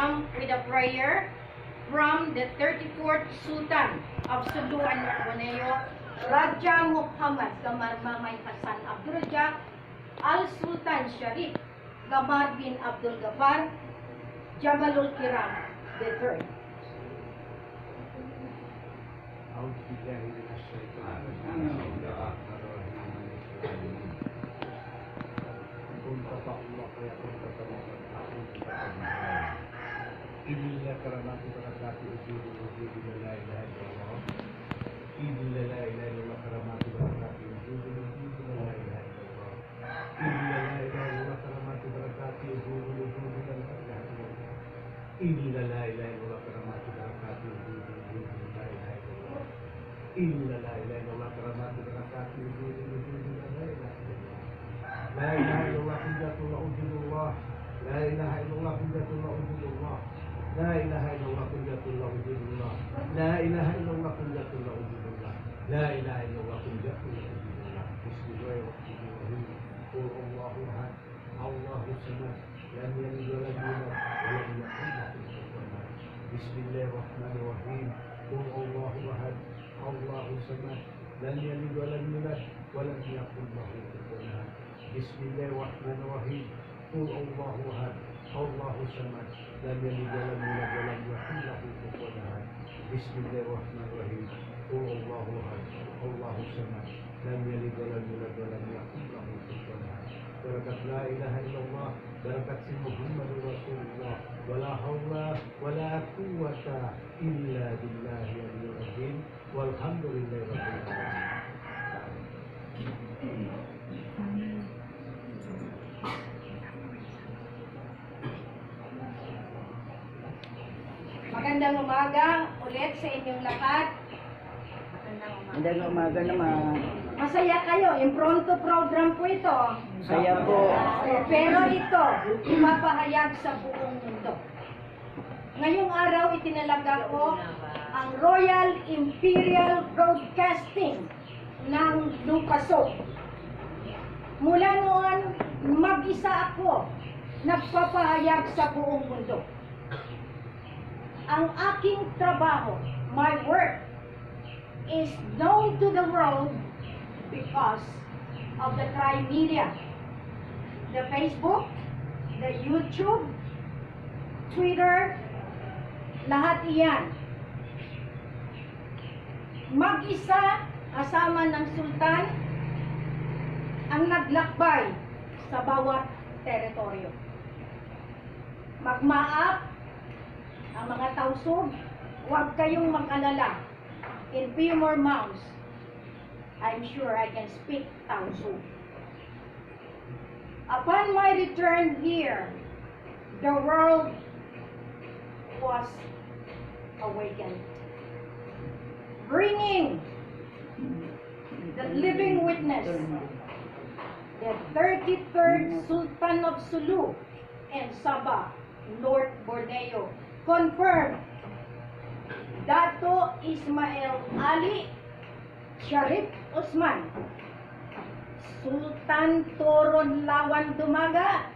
welcome with a prayer from the 34th Sultan of Sulu and Borneo, Raja Muhammad Gamar Mamay Hasan Abdurajak Al-Sultan Sharif Gamar bin Abdul Ghaffar Jabalul Kiram III. إلا كرامات بركات وجود وجود لا إله إلا الله إلا لا إله إلا الله كرامات بركات وجود وجود لا إله إلا الله إلا لا إله إلا الله كرامات بركات وجود وجود لا إله إلا الله إلا لا إله إلا الله كرامات بركات وجود وجود لا إله إلا الله إلا لا إله إلا الله كرامات بركات وجود وجود لا إله إلا الله لا إله إلا الله حجة الله وجود الله لا إله إلا الله حجة الله وجود الله لا إله إلا الله حجة الله وجود الله لا إله إلا الله حجة الله وجود الله لا إله إلا الله حجة الله وجود الله بسم الله الرحمن الرحيم قل الله أحد الله الصمد لم يلد ولم يولد ولم يكن له كفوا أحد بسم الله الرحمن الرحيم قل الله أحد الله الصمد لم يلد ولم يولد ولم يكن له كفوا أحد بسم الله الرحمن الرحيم قل الله أحد الله الصمد لم يلد ولم يولد ولم يكن له كفوا أحد بسم الله الرحمن الرحيم قل الله أحد الله الصمد لم يلد ولم يولد ولم يكن له كفوا أحد بركة لا إله إلا الله بركة محمد رسول الله ولا حول ولا قوة إلا بالله العلي العظيم والحمد لله رب العالمين. Magandang umaga ulit sa inyong lahat. Magandang umaga naman. Masaya kayo, impronto program po ito. Saya po. Pero ito, ipapahayag sa buong mundo. Ngayong araw, itinalaga ko ang Royal Imperial Broadcasting ng Lupaso. Mula noon, mag-isa ako nagpapahayag sa buong mundo. Ang aking trabaho, my work, is known to the world because of the tri-media. The Facebook, the YouTube, Twitter, lahat iyan. Mag-isa, kasama ng Sultan, ang naglakbay sa bawat teritoryo. Magmaap ang mga tausog, huwag kayong mag-alala. In few more months, I'm sure I can speak tausog. Upon my return here, the world was awakened, bringing the living witness, the 33rd Sultan of Sulu and Sabah, North Borneo, confirmed Dato Ismail Ali Sharif Osman, Sultan Toron Lawan Dumaga,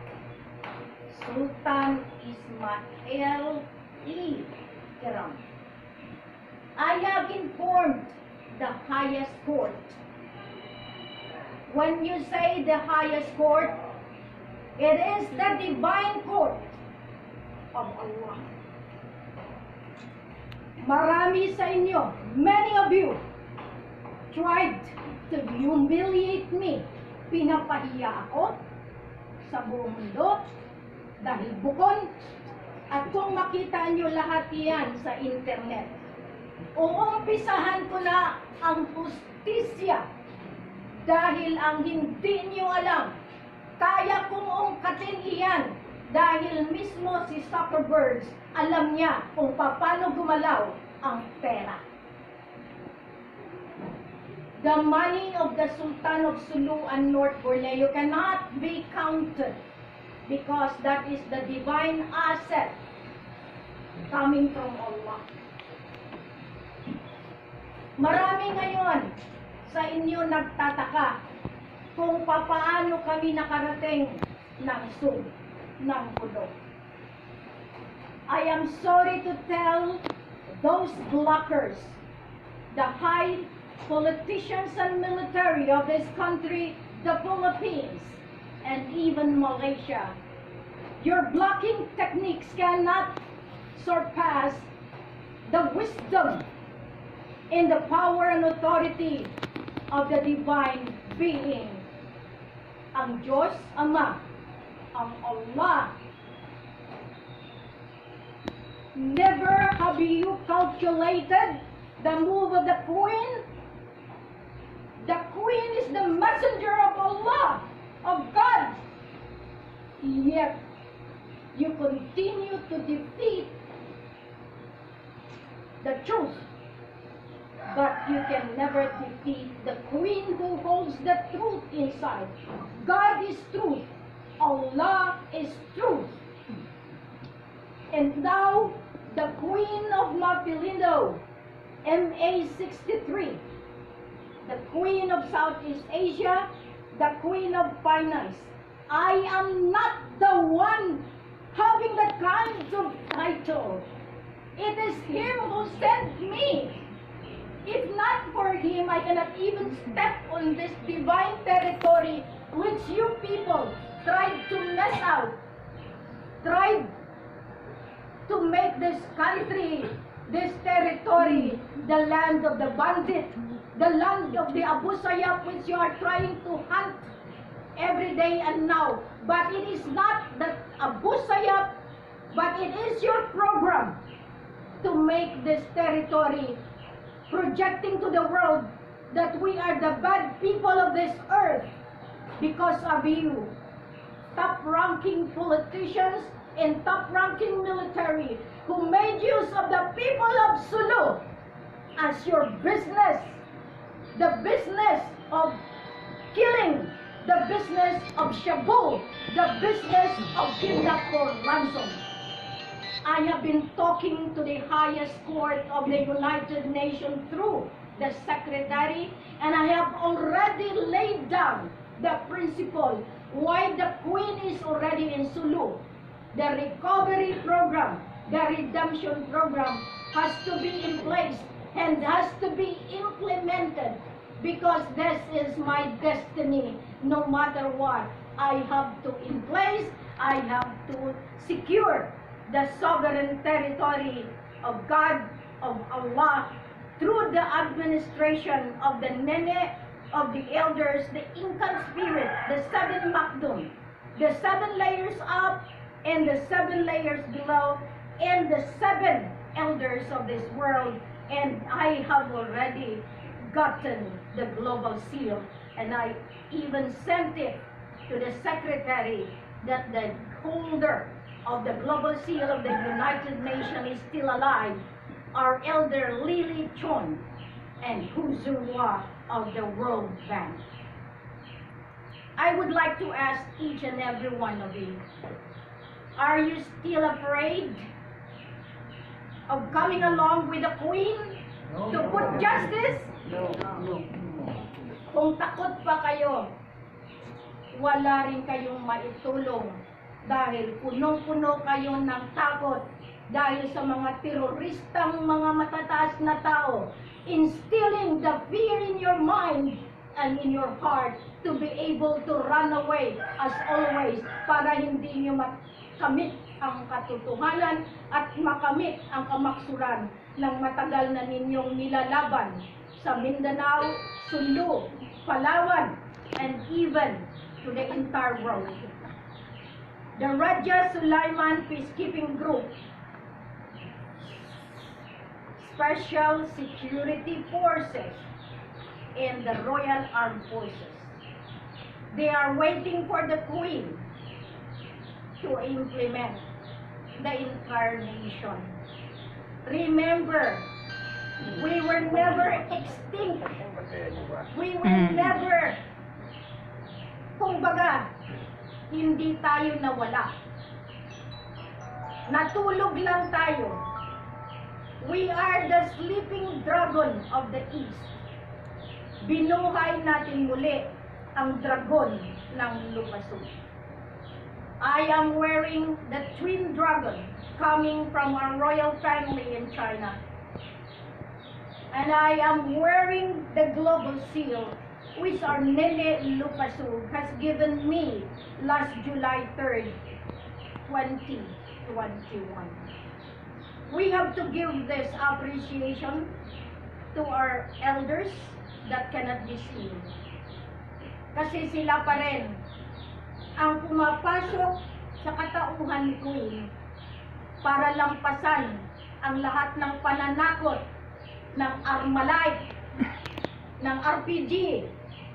Sultan Ismail E. Kiram. I have informed the highest court. When you say the highest court, it is the divine court of Allah. Marami sa inyo, many of you, tried to humiliate me. Pinapahiya ako sa buong mundo dahil bukon. At kung makita nyo lahat yan sa internet, uumpisahan ko na ang justisya dahil ang hindi nyo alam, kaya kong ungkatin iyan dahil mismo si Zuckerberg alam niya kung paano gumalaw ang pera. The money of the Sultan of Sulu and North Borneo cannot be counted because that is the divine asset coming from Allah. Marami ngayon sa inyo nagtataka kung papaano kami nakarating ng sub, ng bulok. I am sorry to tell those blockers, the high politicians and military of this country, the Philippines, and even Malaysia, your blocking techniques cannot surpass the wisdom in the power and authority of the divine being, ang Diyos Ama, ang Allah. Never have you calculated the move of the Queen. The Queen is the messenger of Allah, of God. Yet, you continue to defeat the truth. But you can never defeat the Queen who holds the truth inside. God is truth. Allah is truth. And now, the Queen of Mapilindo, MA63, the Queen of Southeast Asia, the Queen of Finance. I am not the one having that kind of title. It is Him who sent me. If not for Him, I cannot even step on this divine territory which you people tried to mess out, tried to make this country, this territory, the land of the bandit, the land of the Abu Sayyaf, which you are trying to hunt every day and now. But it is not the Abu Sayyaf, but it is your program to make this territory projecting to the world that we are the bad people of this earth because of you. Top-ranking politicians and top-ranking military who made use of the people of Sulu as your business, the business of killing, the business of Shabu, the business of kidnap for ransom. I have been talking to the highest court of the United Nations through the secretary, and I have already laid down the principle why the Queen is already in Sulu. The recovery program, the redemption program has to be in place and has to be implemented because this is my destiny. No matter what, I have to in place, I have to secure the sovereign territory of God, of Allah, through the administration of the Nene, of the elders, the Incan spirit, the 7 Makdum, the 7 layers up and the 7 layers below, and the 7 elders of this world. And I have already gotten the global seal, and I even sent it to the secretary that the holder of the global seal of the United Nations is still alive, our elder Lily Chon and Huzurwa of the World Bank. I would like to ask each and every one of you, are you still afraid of coming along with the Queen to put justice? No. Kung takot pa kayo, wala rin kayong maitulong dahil punong-puno kayo ng takot dahil sa mga teroristang mga matataas na tao, instilling the fear in your mind and in your heart to be able to run away as always para hindi nyo makamit ang katotohanan at makamit ang kamaksuran ng matagal na ninyong nilalaban sa Mindanao, Sulu, Palawan, and even to the entire world. The Raja Sulaiman Peacekeeping Group, Special Security Forces, and the Royal Armed Forces. They are waiting for the Queen to implement the entire nation. Remember, we were never extinct. We were never, kumbaga, hindi tayo nawala. Natulog lang tayo. We are the sleeping dragon of the East. Binuhay natin muli ang dragon ng Lupaso. I am wearing the twin dragon coming from our royal family in China. And I am wearing the global seal, which our Nene Lupasug has given me last July 3rd, 2021. We have to give this appreciation to our elders that cannot be seen. Kasi sila pa rin ang pumapasok sa katauhan ni Queen para lampasan ang lahat ng pananakot ng Armalite, ng RPG,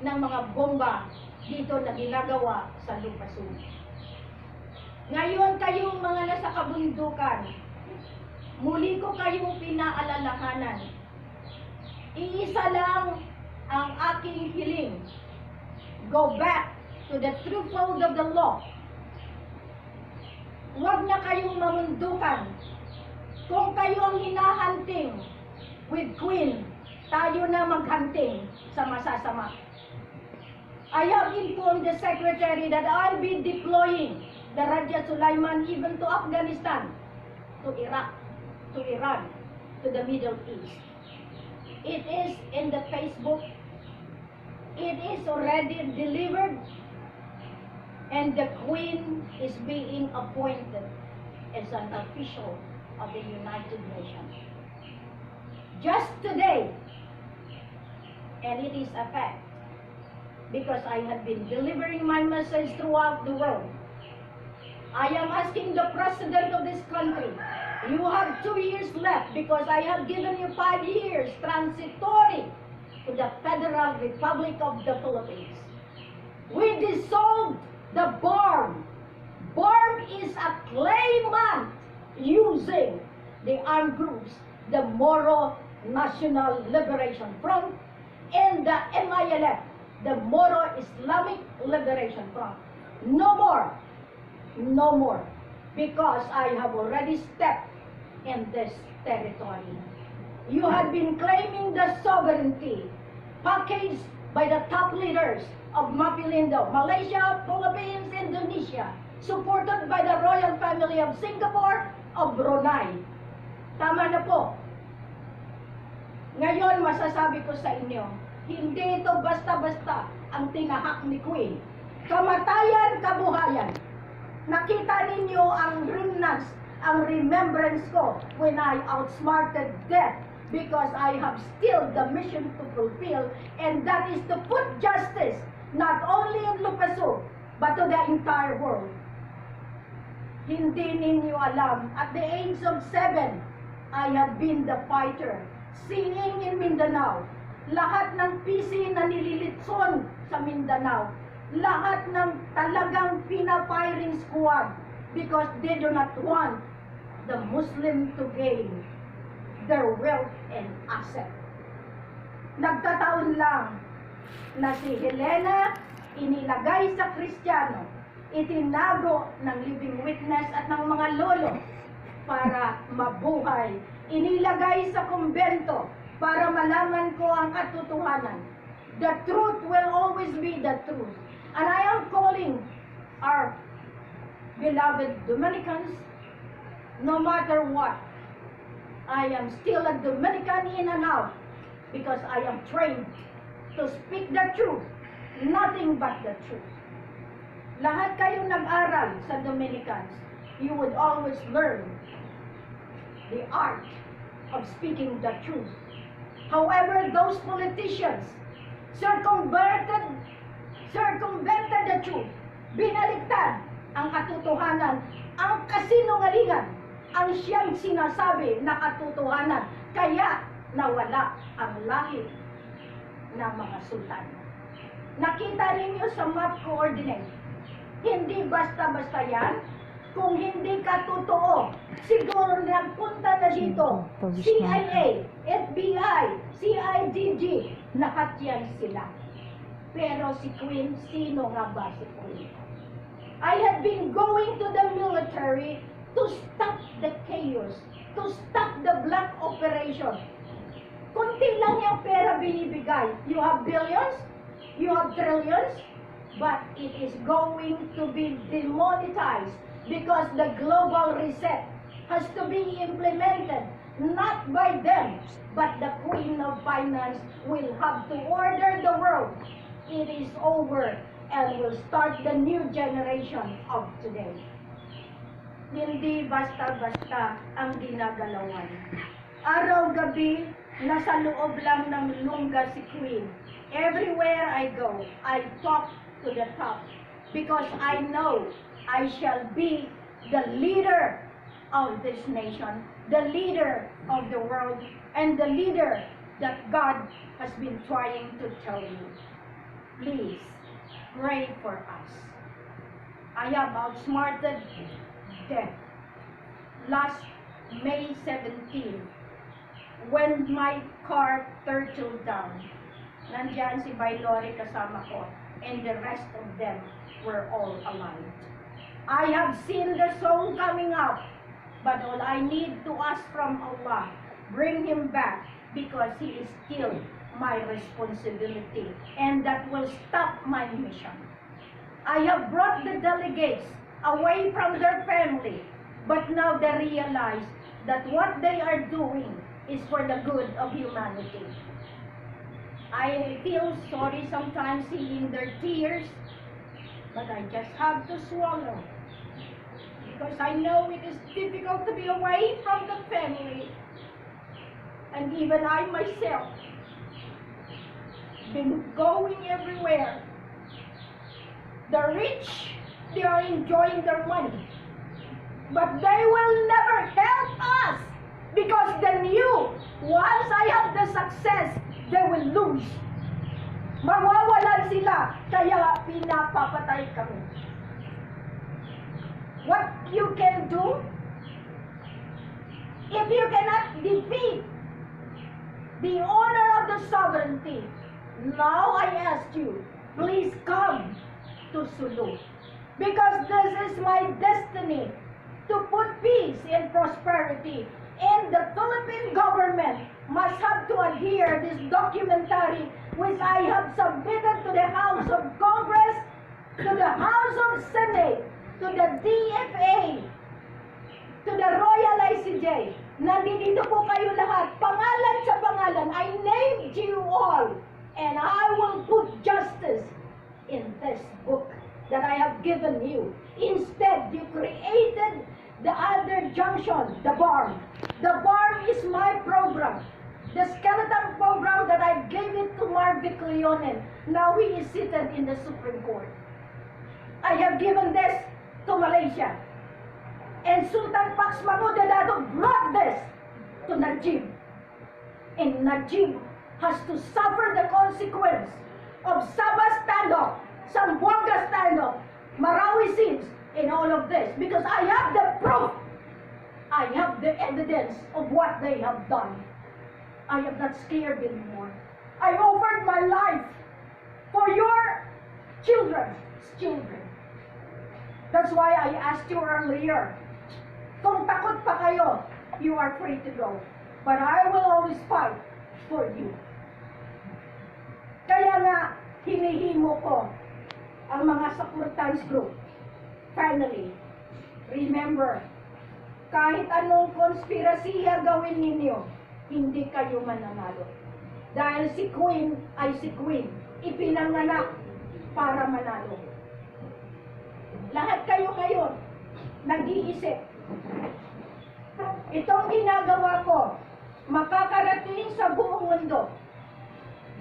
ng mga bomba dito na ginagawa sa Lupasug. Ngayon kayong mga nasa kabundukan, muli ko kayong pinaalalahanan. Iisa lang ang aking hiling. Go back to the true fold of the law. Huwag na kayong mamundukan. Kung kayo ang hinahunting with Queen, tayo na maghunting sa masasama. I have informed the Secretary that I'll be deploying the Raja Sulaiman even to Afghanistan, to Iraq, to Iran, to the Middle East. It is in the Facebook. It is already delivered, and the Queen is being appointed as an official of the United Nations. Just today, and it is a fact, because I have been delivering my message throughout the world. I am asking the President of this country, you have 2 years left because I have given you 5 years transitory to the Federal Republic of the Philippines. We dissolved the BARM. BARM is a claimant using the armed groups, the Moro National Liberation Front and the MILF, the Moro Islamic Liberation Front. No more. No more. Because I have already stepped in this territory. You have been claiming the sovereignty packaged by the top leaders of Maphilindo, Malaysia, Philippines, Indonesia, supported by the royal family of Singapore, of Brunei. Tama na po. Ngayon, masasabi ko sa inyo, hindi ito basta-basta ang tinahak ni Queen. Kamatayan, kabuhayan. Nakita ninyo ang remnants, ang remembrance ko when I outsmarted death because I have still the mission to fulfill, and that is to put justice not only in Lupasug but to the entire world. Hindi ninyo alam, at the age of 7, I have been the fighter, singing in Mindanao. Lahat ng PC na nililitson sa Mindanao, lahat ng talagang pina-firing squad because they do not want the Muslim to gain their wealth and asset. Nagkataon lang na si Helena inilagay sa Kristiyano, itinago ng living witness at ng mga lolo para mabuhay. Inilagay sa kumbento para malaman ko ang katotohanan. The truth will always be the truth. And I am calling our beloved Dominicans, no matter what, I am still a Dominican in and out because I am trained to speak the truth, nothing but the truth. Lahat kayong nag-aral sa Dominicans, you would always learn the art of speaking the truth. However, those politicians circumvented the truth, binaliktad ang katotohanan, ang kasinungalingan, ang siyang sinasabi na katotohanan, kaya nawala ang langit ng mga sultan. Nakita ninyo sa map coordinate, hindi basta-basta yan. Kung hindi ka totoo, siguro nagpunta na dito, CIA, FBI, CIDG, lahat yan sila. Pero si Queen, sino nga ba si Queen? I have been going to the military to stop the chaos, to stop the black operation. Kunti lang yung pera binibigay. You have billions, you have trillions, but it is going to be demonetized because the global reset has to be implemented, not by them, but the Queen of Finance will have to order the world. It is over and will start the new generation of today. Hindi basta-basta ang ginagalawan. Araw-gabi, nasa loob lang ng lungga si Queen. Everywhere I go, I talk to the top because I know I shall be the leader of this nation, the leader of the world, and the leader that God has been trying to tell you. Please, pray for us. I have outsmarted death. Last May 17, when my car turtled down, nandiyan si Bailore kasama ko, and the rest of them were all alive. I have seen the song coming up, but all I need to ask from Allah, bring him back, because he is still my responsibility, and that will stop my mission. I have brought the delegates away from their family, but now they realize that what they are doing is for the good of humanity. I feel sorry sometimes seeing their tears, but I just have to swallow. Because I know it is difficult to be away from the family. And even I myself, been going everywhere. The rich, they are enjoying their money. But they will never help us. Because they knew, once I have the success, they will lose. Mawawalan sila, kaya pinapapatay kami. What you can do, if you cannot defeat the honor of the sovereignty, now I ask you, please come to Sulu. Because this is my destiny, to put peace and prosperity. And the Philippine government must have to adhere this documentary which I have submitted to the House of Congress, to the House of Senate, to the DFA, to the Royal ICJ. Nandito po kayo lahat, pangalan sa pangalan. I named you all, and I will put justice in this book that I have given you. Instead, you created the other junction, the barn. The barn is my program. The skeleton program that I gave it to Marvic Leonen. Now he is seated in the Supreme Court. I have given this to Malaysia. And Sultan Pax Mahmud brought this to Najib. And Najib has to suffer the consequence of Sabah standoff, Zamboanga standoff, Marawi scenes, and all of this. Because I have the proof. I have the evidence of what they have done. I am not scared anymore. I offered my life for your children's children. That's why I asked you earlier, kung takot pa kayo, you are free to go. But I will always fight for you. Kaya nga, hinihimo ko ang mga Sakurtans group. Finally, remember, kahit anong konspirasiya gawin ninyo, hindi kayo mananalo. Dahil si Queen ay si Queen, ipinanganak para manalo. Lahat kayo ngayon, nag-iisip. Itong ginagawa ko, makakarating sa buong mundo.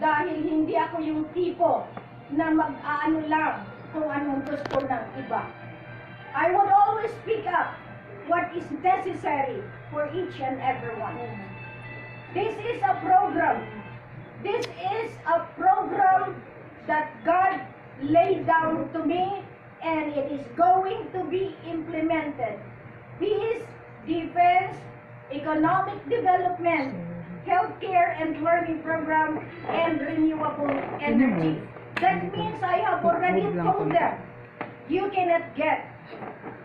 Dahil hindi ako yung tipo na mag-aano lang kung anong gusto ng iba. I would always speak up what is necessary for each and everyone. This is a program. This is a program that God laid down to me, and it is going to be implemented. Peace, defense, economic development, healthcare and learning program, and renewable energy. That means I have already told them, you cannot get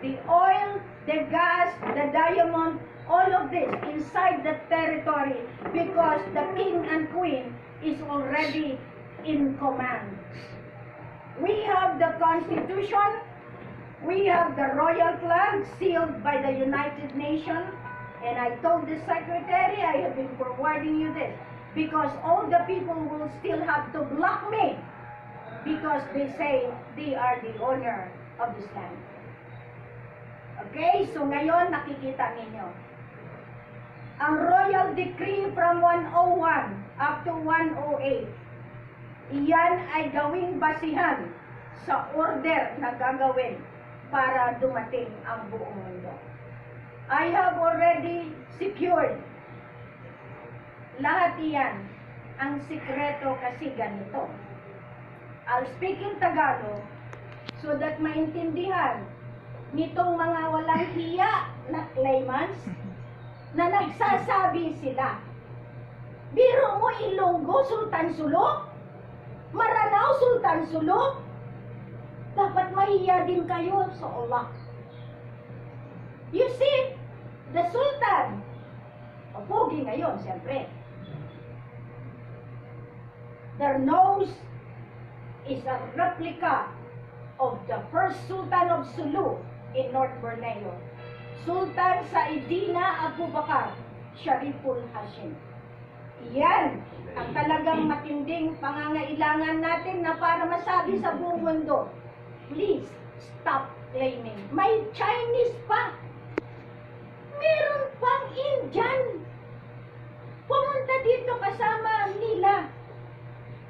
the oil, the gas, the diamond, all of this inside the territory because the king and queen is already in command. We have the constitution, We have the royal flag sealed by the United Nations, and I told the secretary I have been forwarding you this because all the people will still have to block me because they say they are the owner of this land. Okay, so ngayon nakikita ninyo. Ang Royal Decree from 101 up to 108, iyan ay gawing basihan sa order na gagawin para dumating ang buong mundo. I have already secured lahat iyan. Ang sikreto kasi ganito. I'll speak in Tagalog so that maintindihan nitong mga walang hiya na claimants na nagsasabi sila. Biro mo Ilonggo, Sultan Sulok? Maranao, Sultan Sulok? Dapat mahiya din kayo sa Allah. You see, the Sultan, pogi ngayon, siyempre. Their nose is a replica of the first Sultan of Sulu in North Borneo. Sultan Saidina Abu Bakar Shariful Hashim. Yan ang talagang matinding pangangailangan natin na para masabi sa buong mundo, please stop claiming. May Chinese pa. Meron pang Indian. Pumunta dito kasama nila.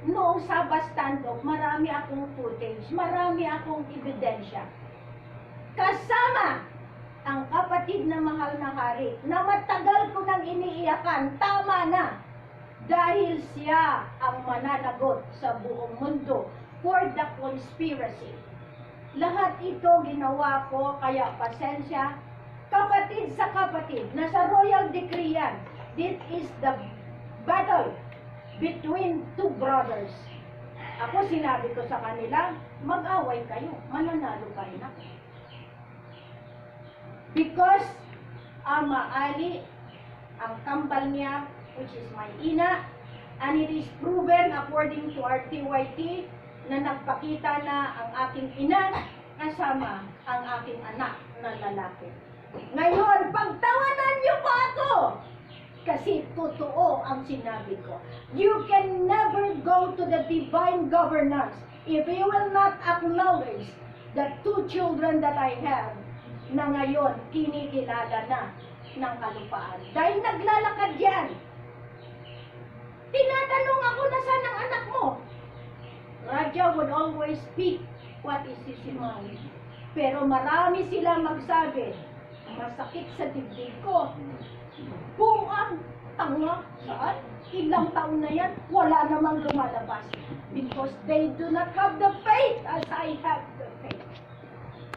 Noong Sabah stand-off, marami akong footage, marami akong ebidensya. Kasama ang kapatid na mahal na hari na matagal ko nang iniiyakan, tama na. Dahil siya ang mananagot sa buong mundo for the conspiracy. Lahat ito ginawa ko, kaya pasensya. Kapatid sa kapatid, nasa royal decree yan. This is the battle between two brothers. Ako sinabi ko sa kanila, mag-away kayo, mananalo kayo na. Because Ama Ali, ang kambal niya, which is my ina, and it is proven according to RTYT na nagpakita na ang aking ina kasama ang aking anak na lalaki. Ngayon, pagtawanan niyo pa ako! Kasi totoo ang sinabi ko. You can never go to the divine governance if you will not acknowledge the two children that I have na ngayon kinikilala na ng kalupaan. Dahil naglalakad yan. Tinatanong ako na saan ang anak mo. Raja would always speak what is his mind. Pero marami sila magsabi, masakit sa dibdib ko. Buang tanga, saan? Ilang taon na yan, wala namang lumalabas. Because they do not have the faith as I have the faith.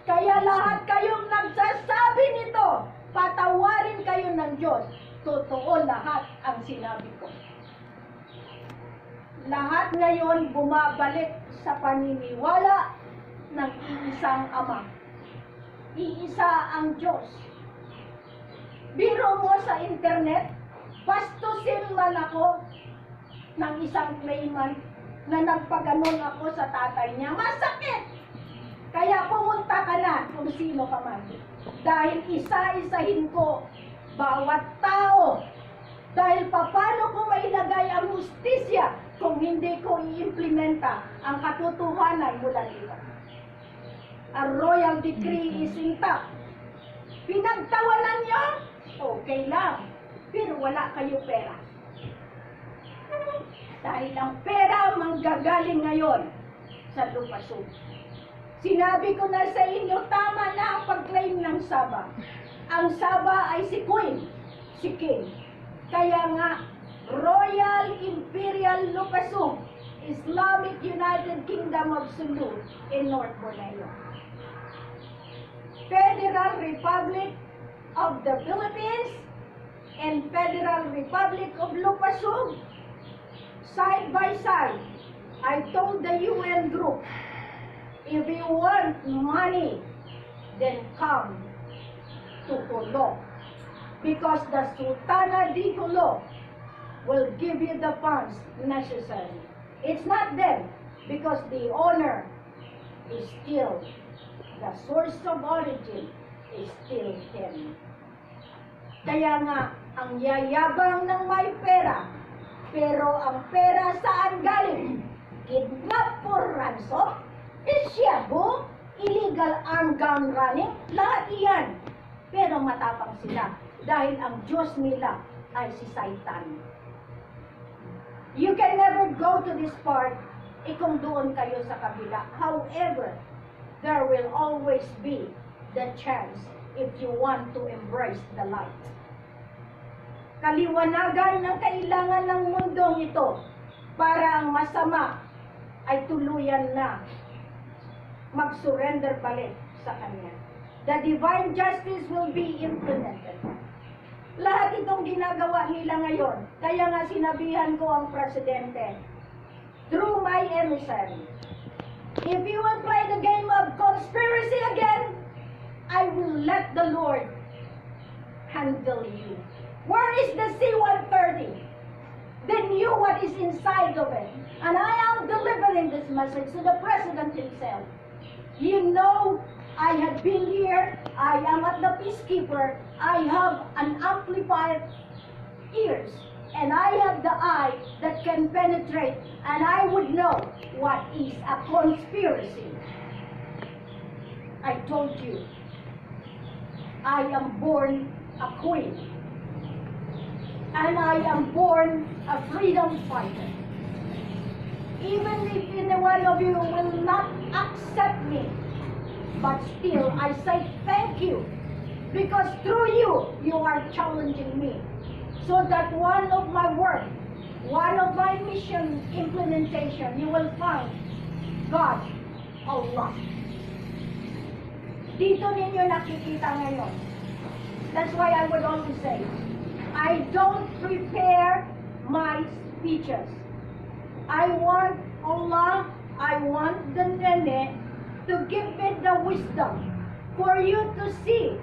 Kaya lahat kayong nagsasabi nito, patawarin kayo ng Diyos. Totoo lahat ang sinabi ko. Lahat ngayon bumabalik sa paniniwala ng iisang Ama. Iisa ang Diyos. Biro mo sa internet, bastusin man ako ng isang claimant na nagpaganon ako sa tatay niya. Masakit! Kaya pumunta ka na kung sino ka man. Dahil isa-isahin ko bawat tao. Dahil paano ko mailagay ang justisya kung hindi ko i-implementa ang katotohanan mula dito. A royal decree is intact. Pinagtawanan niyo? Okay lang. Pero wala kayo pera. Dahil ang pera manggagaling ngayon sa lupasog. Sinabi ko na sa inyo, tama na ang pag-claim ng Sabah. Ang Sabah ay si Queen, si King. Kaya nga, Royal Imperial Lupasog, Islamic United Kingdom of Sulu in North Borneo. Federal Republic of the Philippines and Federal Republic of Lupasog, side by side. I told the UN group, if you want money, then come to Hulo. Because the Sultana di Hulo will give you the funds necessary. It's not them, because the owner is still the source of origin is still Him. Kaya nga, ang yayabang ng may pera, pero ang pera saan galing? Kidnap for ransom, isyabu, illegal armed gun running, lahat iyan. Pero matapang sila dahil ang Diyos nila ay si Satan. You can never go to this part kung doon kayo sa kabila. However, there will always be the chance if you want to embrace the light. Kaliwanagan ng kailangan ng mundong ito para ang masama ay tuluyan na mag-surrender balik sa Kanya. The divine justice will be implemented. Lahat itong ginagawa nila ngayon. Kaya nga sinabihan ko ang presidente, through my emissary, if you will play the game of conspiracy again, I will let the Lord handle you. Where is the C-130? They knew what is inside of it. And I am delivering this message to the President himself. You know, I have been here. I am at the Peacekeeper. I have an amplified ears. And I have the eye that can penetrate. And I would know what is a conspiracy. I told you, I am born a queen. And I am born a freedom fighter. Even if any one of you will not accept me, but still I say thank you, because through you, you are challenging me, so that one of my work, one of my mission implementation, you will find God, Allah. Dito ninyo nakikita ngayon. That's why I would always say, I don't prepare my speeches. I want Allah, I want the Nene to give me the wisdom for you to see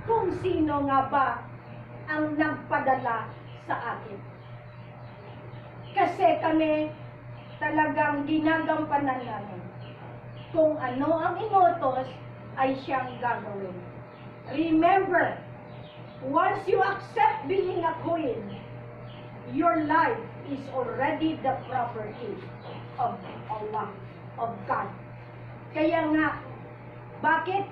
kung sino nga ba ang nagpadala sa akin. Kasi kami talagang ginagampanan namin. Kung ano ang inutos ay siyang gagawin. Remember, once you accept being a queen, your life is already the property of Allah, of God. Kaya nga, bakit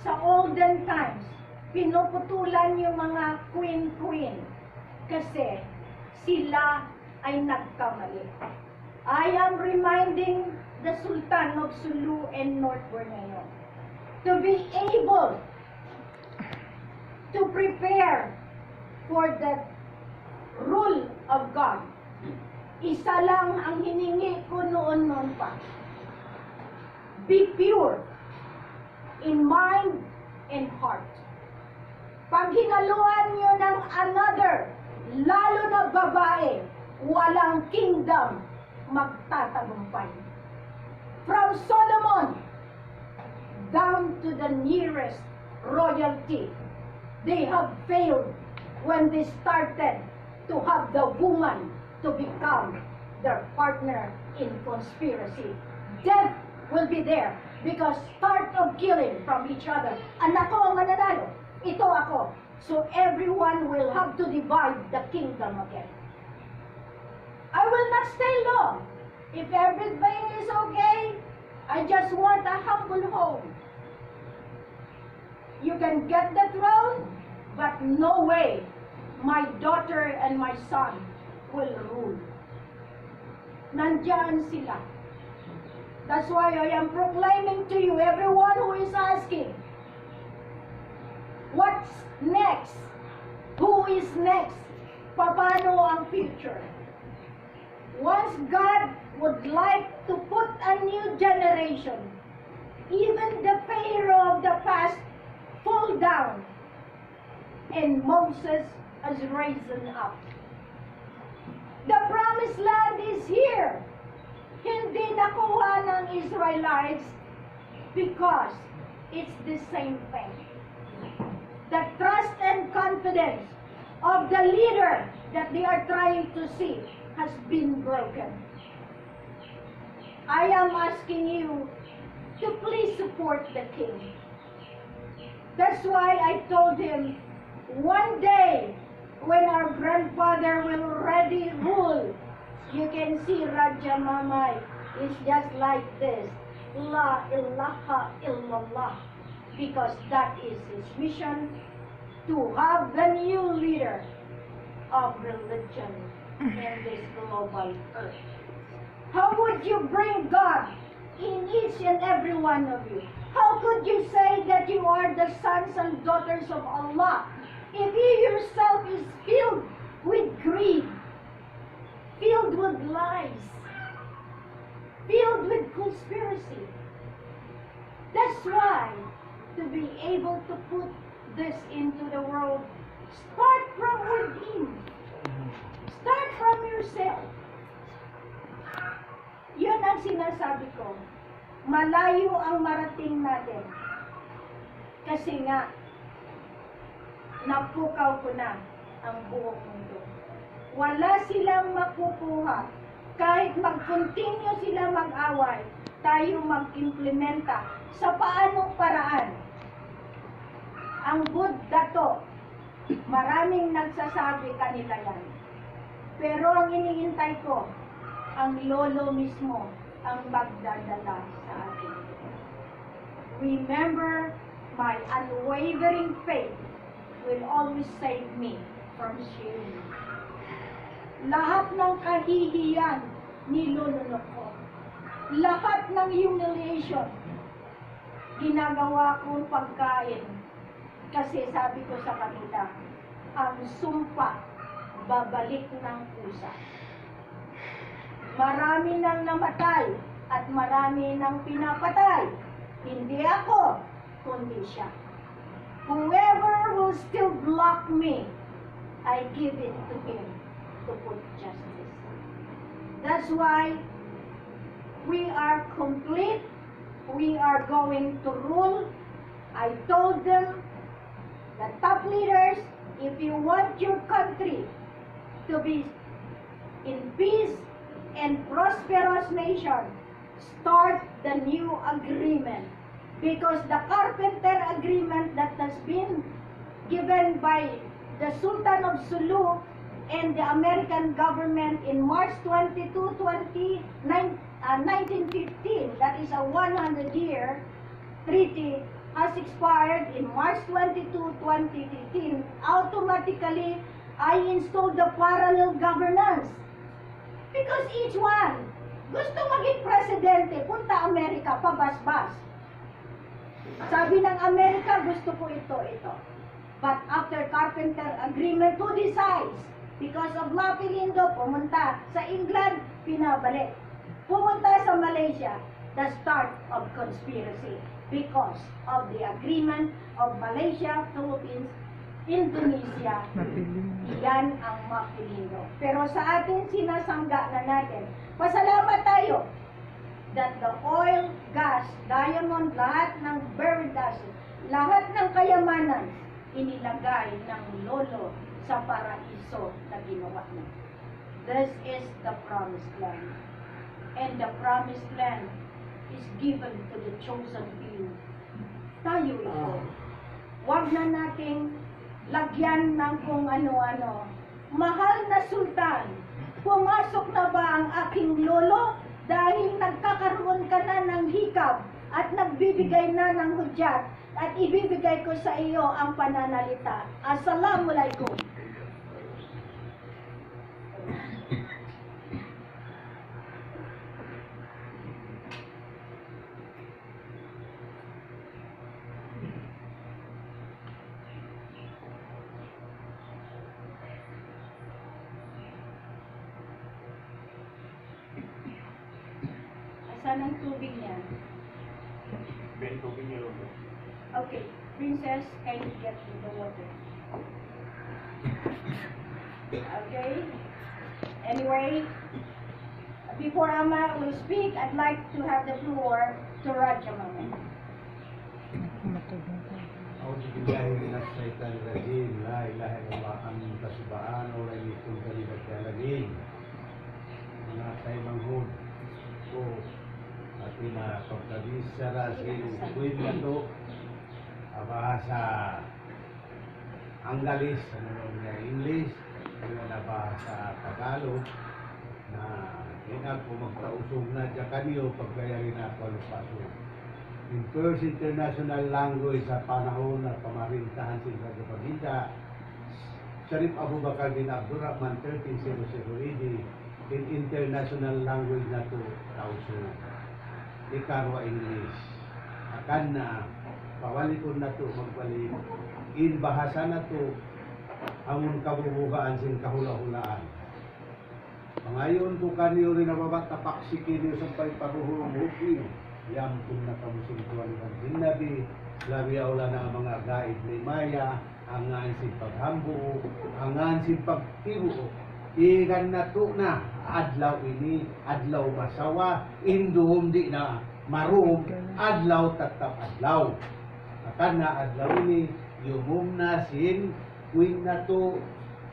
sa olden times, pinuputulan yung mga queen? Kasi sila ay nagkamali. I am reminding the Sultan of Sulu and North Borneo to be able to prepare for the rule of God. Isa lang ang hiningi ko noon pa. Be pure in mind and heart. Pag hinaluan nyo ng another, lalo na babae, walang kingdom magtatagumpay. From Solomon down to the nearest royalty, they have failed when they started to have the woman to become their partner in conspiracy. Death will be there because start of killing from each other. Anak ko ang mananalo. Ito ako. So everyone will have to divide the kingdom again. I will not stay long. If everything is okay, I just want a humble home. You can get the throne, but no way my daughter and my son will rule. Nandiyan sila. That's why I am proclaiming to you, everyone who is asking, what's next? Who is next? Paano ang future? Once God would like to put a new generation, even the Pharaoh of the past fall down, and Moses has risen up. The promised land is here. Hindi nakuha ng Israelites because it's the same thing. The trust and confidence of the leader that they are trying to see has been broken. I am asking you to please support the king. That's why I told him, one day, when our grandfather will already rule, you can see Raja Mamay is just like this. La ilaha illallah. Because that is his mission, to have the new leader of religion in this global earth. How would you bring God in each and every one of you? How could you say that you are the sons and daughters of Allah if you yourself is filled with greed, filled with lies, filled with conspiracy? That's why, to be able to put this into the world, start from within. Start from yourself. Yun ang sinasabi ko. Malayo ang marating natin. Kasi nga, napukaw ko na ang buong mundo. Wala silang makukuha. Kahit mag-continue sila mag-away, tayo mag-implementa sa paanong paraan. Ang Buddha to, maraming nagsasabi kanila yan. Pero ang iniintay ko, ang lolo mismo ang magdadala sa atin. Remember, my unwavering faith will always save me from shame. Lahat ng kahihiyan, nilulunok ko. Lahat ng humiliation, ginagawa kong pagkain. Kasi sabi ko sa kanila, ang sumpa, babalik ng pusa. Marami nang namatay at marami nang pinapatay. Hindi ako, kundi siya. Whoever will still block me, I give it to him to put justice. That's why we are complete. We are going to rule. I told them, the top leaders, if you want your country to be in peace and prosperous nation, start the new agreement. Because the Carpenter Agreement that has been given by the Sultan of Sulu and the American government in March 22, 1915, that is a 100-year treaty, has expired in March 22, 2015. Automatically, I installed the parallel governance. Because each one gusto maging presidente, punta Amerika, pabasbas. Sabi ng Amerika, gusto ko ito. But after Carpenter Agreement, who decides? Because of Mapilindo, pumunta sa England, pinabalik. Pumunta sa Malaysia, the start of conspiracy. Because of the agreement of Malaysia, Philippines, Indonesia, iyan ang Mapilindo. Pero sa atin, sinasangga na natin. Pasalamat tayo that the oil, gas, diamond, lahat ng buried assets, lahat ng kayamanan, inilagay ng lolo sa paraiso na ginawa niya. This is the promised land. And the promised land is given to the chosen few. Tayo ito. Huwag na nating lagyan ng kung ano-ano. Mahal na sultan, pumasok na ba ang aking lolo dahil nagkakaroon ka na ng hikab at nagbibigay na ng hudyat at ibibigay ko sa iyo ang pananalita. Assalamualaikum. Asan ang tubig niya? Ben, tubig niyo lang. Okay, princess, can you get me the water? Okay. Anyway, before Ama will speak, I'd like to have the floor to Raja Mama. أعوذ بالله من الشيطان الرجيم لا إله إلا الله أنت سبحانه ولن يكون كلمة الذين na sa ibang hud ko at pinapagkabisara Queen na to, bahasa Anggalis, niya English, na bahasa Tagalog, na ina ko magkausog na dyan kanyo pagkayarin na kwalipasyon. In first international language sa panahon na pamarintahan sila sa Baginda, Sharif Abu Bakar bin Abdurajak 1300 AD, in international language na to tauso. Ikarwa English. Akan na, pawalikon na to, magbalik. In bahasa na to, amon kabubugaan sin kahula-hulaan. Pangayon ko kanyo rin na babatapak si kinyo sa paruhulong hukli. Yam kung nakamusing tuwan ng sinabi, labi aula na mga gaid ni Maya, angan si paghambuo, angan si pagtibuo. Ikan na to na, adlaw ini, adlaw masawa, induhom di na marum, adlaw tatap adlaw. Akan na adlaw ini, yumum na sin, Queen na to,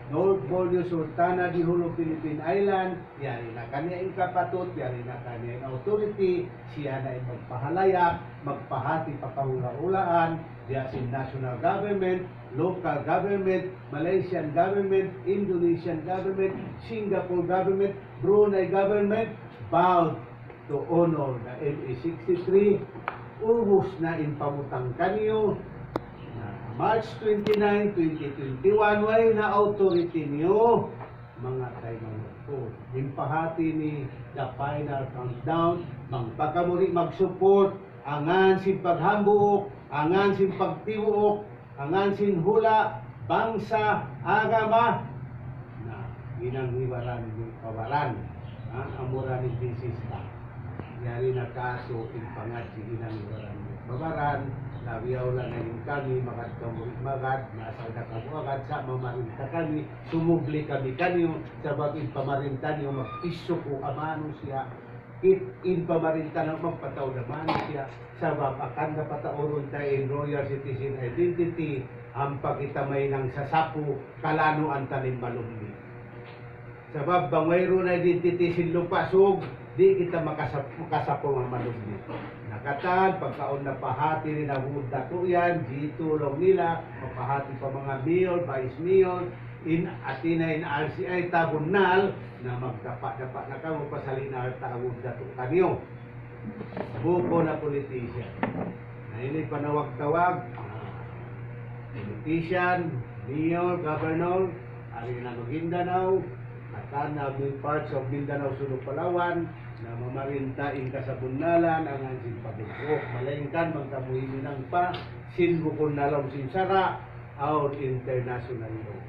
North Borneo Sultana di Hulu Philippine Island, yari na kanya yung kapatot, yari na kanya yung authority, siya na yung magpahalayak, magpahati pakahula-hulaan, diya si national government, local government, Malaysian government, Indonesian government, Singapore government, Brunei government, bowed to honor the MA63, ubus na in pamutang kanyo, March 29, 2021, way na authority niyo, mga tayo po. Impahati ni the final countdown, magpakamuri mag-support, angan sin paghambuok, angan sin pagtibuok, angan sin hula, bangsa, agama, na ginanghiwaran ni kawaran, amuran ni Bisista. Yari na kaso, impangad si ginanghiwaran ni kawaran, nabiyaw lang na yung kami, magad, nasa na kabuagad, sa mamarinta kami, sumubli kami kanyo, sa bagay pamarinta niyo, magpiso ko amano siya, in pamarinta na magpataw naman siya, sa babakan na patauron tayo in royal citizen identity, ang pakitamay ng sasapo, kalano ang tanim malumni. Sa babang mayroon na identity sin lupasog, di kita makasapo ang malumni. Nakatan, pagkaon na pahati rin ang dato yan, ditulong nila, mapahati pa mga mayor, vice mayor, in Atina in RCI tabunal, na magdapa-dapa na ka, mapasalin na tawag dato kanyo. Buko na politician. Na ini panawag-tawag, politician, mayor, governor, ari na Maguindanao, at na parts of Mindanao, Sulu, Palawan, na mamarintain ka sa bunnalan, ang ansin pagbukrok, malengkan, magtamuhin ng pa, sinbukon na lang sinsara, our international law.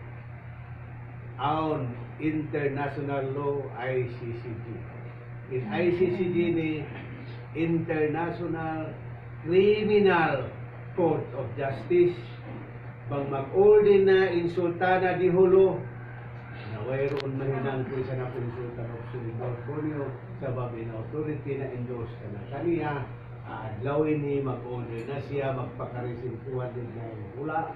Our international law, ICCG. In ICCG ni International Criminal Court of Justice, bang mag-order na in Sultana di Hulu, na mayroon mahinang po sa nakonsulta ng North Borneo sa Babin Authority na endorse ka na kaniya, adlawin ni mag-order na siya, magpakaresimpuan din na yung hula,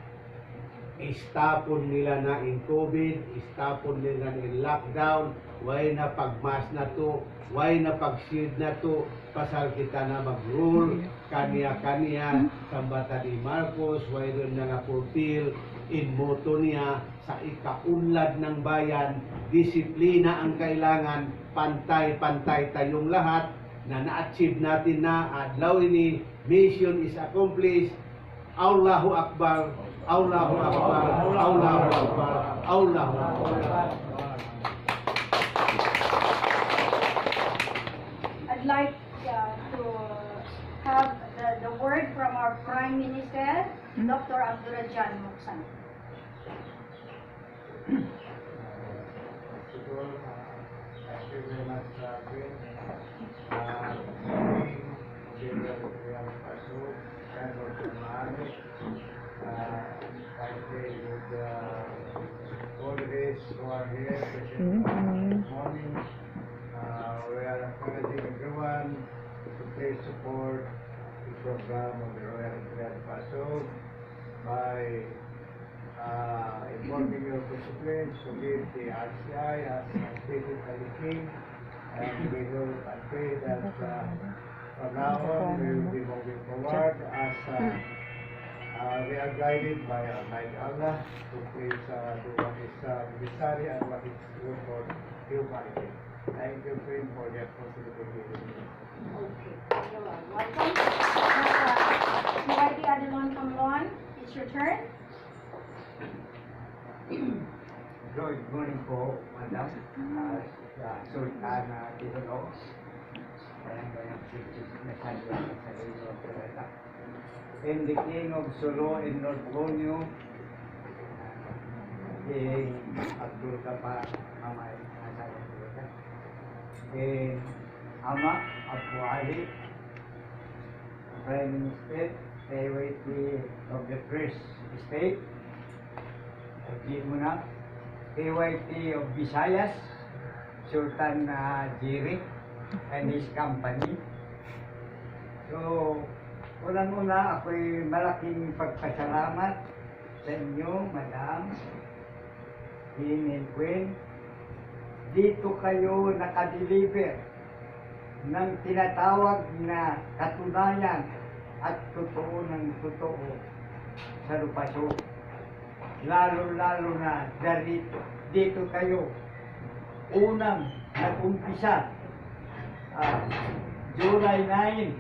istapon nila na in COVID, istapon nila na in lockdown, way na pagmas na to, way na pag-shield na to, pasal kita na mag-rule, kaniya-kaniya, sambata ni Marcos, way rin na na-fulfill, in moto niya, sa ikaunlad ng bayan, disiplina ang kailangan, pantay-pantay tayong lahat, na na-achieve natin na adlaw ini, mission is accomplished, Allahu Akbar, Allahu Akbar, Allahu Akbar, Allahu Akbar. I'd like to have the word from our Prime Minister, Dr. Abdurajak. Siguro, thank you very much, Queen. I say with all the days who are here, present this morning, we are encouraging everyone to please support the program of the Royal Imperial Pasok by informing your disciplines to give the RCI as stated by the King, and we hope and pray that From now on, we will be moving forward as we are guided by Almighty Allah to please do what is necessary and what is good for humanity. Thank you, friend, for the opportunity. Okay, you are welcome. Mighty Adelon Kamlon, it's your turn. Good morning po, Madam. Sultan Titulo. And the King of Solo in North Borneo, King Abdurajak, Mamay, King Ama Abdurajak, Prime Minister, Secretary of the First State, Muna, KYT of Visayas, Sultan Jiri and his company. So, unang-una, ako'y malaking pagpasalamat sa inyo, Madam, King and Queen. Dito kayo nakadeliver ng tinatawag na katunayan at totoo ng totoo sa Lupaso. Lalo-lalo na dito kayo unang nag-umpisa July 9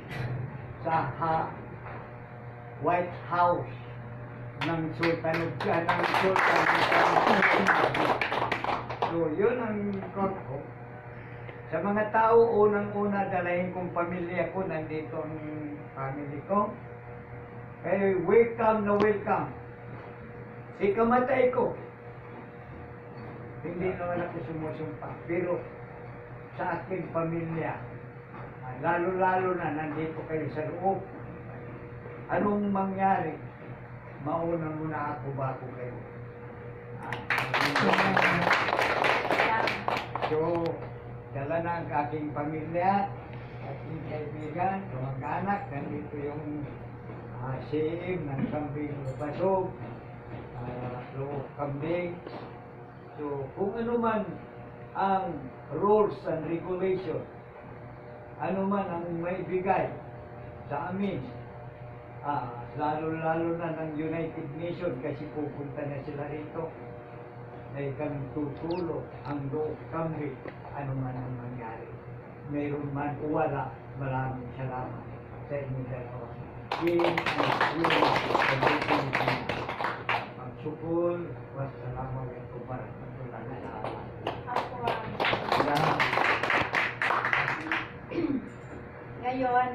sa White House ng Sultan of So yun ang record ko. Sa mga tao, unang-una dalahin kong pamilya ko, nandito ang family ko. Eh, welcome na welcome. Ikamatay ko. Hindi naman ako sumusumpa. Pero sa aking pamilya, lalo-lalo na nandito kayo sa loob. Anong mangyari? Mauna muna ako bago kayo. So, dala na ang aking pamilya, aking kaibigan, kamag-anak, nandito yung CM ng Kambing Pasog, Kambing. So, kung ano man ang rules and regulation, ano man ang maibigay sa amin, lalo-lalo na ng United Nations kasi pupunta na sila rito, ay kang tutulong ang loob kami, ano man ang mangyari. Mayroon man o wala, maraming salamat sa inyo dalawa. Magsukul, wassalamualaikum warahmatullahi wabarakatuh. Ngayon,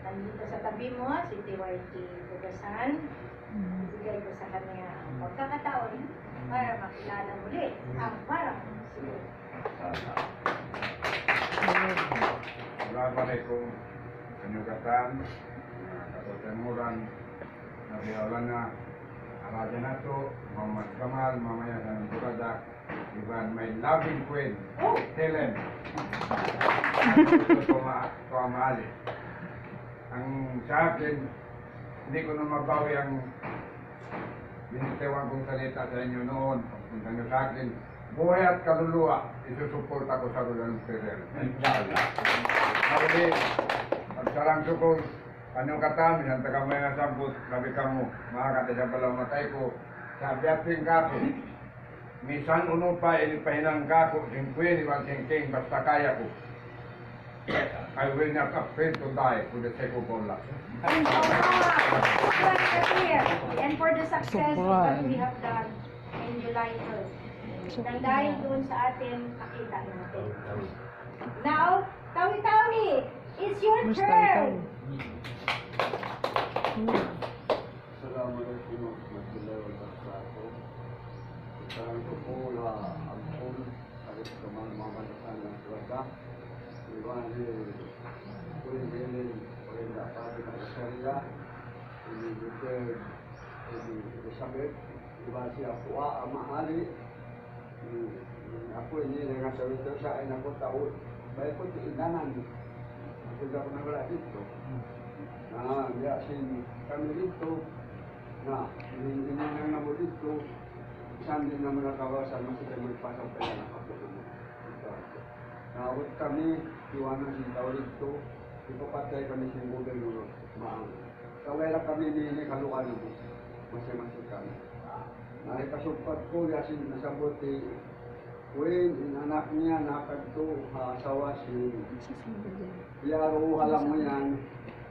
nandito sa tabi mo, si TYT Bugasan. Ibigay ko sa kanya ang pagkakataon para makilala muli ang parang siguro. Assalamualaikum kanyugatan katotemuran Nabi Aulana Raja Nato Muhammad Kamal mamaya dan Abdurajak Iban my loving queen Helen ko maali ang sa akin hindi ko na mabawi ang binitewan kong salita sa inyo noon pagpunta nyo sa akin buhay at kaluluwa isusuporta ko sa Roland Ferrer inshallah. Jadi, pagsalang sukul, kanyang katan, yan taga may nasambut, sabi ka mo, makakata siya pala matay ko, sabi ating kako, misan uno pa, ilipahinang kako, singkwin, iwan singking, basta kaya ko. I will not afraid to die for the sake of Allah. And for the success that we have done in July 1st. Nang dahil doon sa atin, nakita natin. Now, Tawi-Tawi, it's your turn. Assalamualaikum warahmatullahi wabarakatuh. Sekarang pula ampun dari teman-teman yang berada di mana ini oleh dapat dipercaya ini juga ini sampai dibahas aku amahali aku ini dengan cerita saya aku tahu baik pun keindahan sudah pernah berada itu. Nah, dia sini kami itu. Nah, ini yang nama itu sambil nama kawasan masih kami pasang pelan apa tu. Nah, kami di mana di tahun itu ipapatay kami sa gobyerno maang. Kawala kami ni kalukan mo, masih kami. Nakikasupad ko, yasin nasabuti, Queen, anak niya, nakadto, asawa si Yaro, alam mo yan,